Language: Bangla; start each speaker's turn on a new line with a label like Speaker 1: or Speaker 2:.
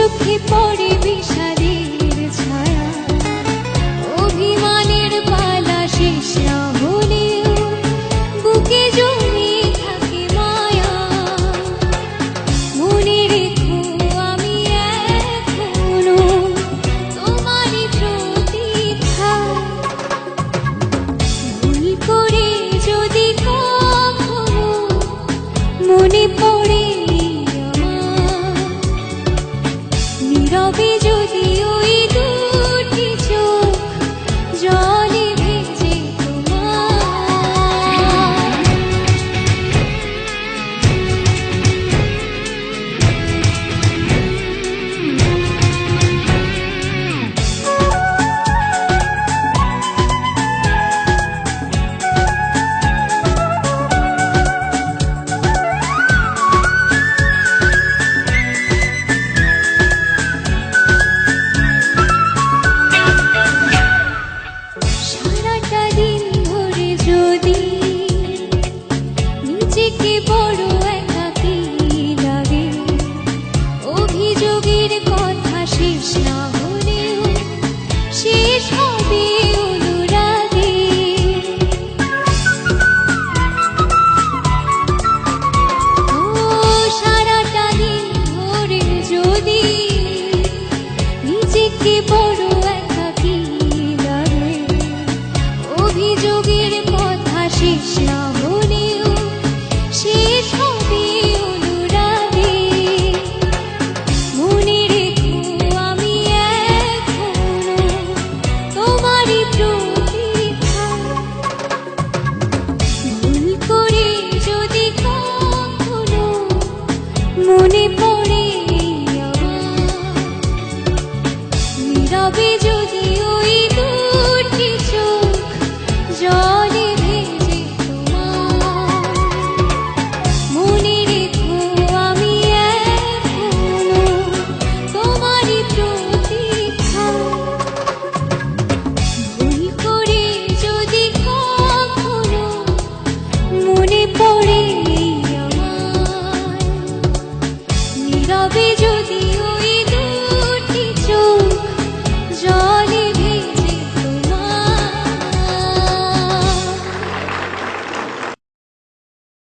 Speaker 1: চোখে পড়ে বিষাদের ছায়া, অভিমানের পালা শেষ না হলেও বুকে জমে থাকে মায়া। মনে রেখো আমি এখনো তোমারই প্রতীক্ষা, ভুল করে যদি কখনো মনে পড়ে নীরবে যদি ওই দুটি চোখ জলে ভেজে সারাটা দিন ধরে যদি নিজেকে বড় একাকী লাগে, অভিযোগের কথা শেষ না হলেও শেষ হবে অনুরাগে। ও সারাটা দিন ধরে যদি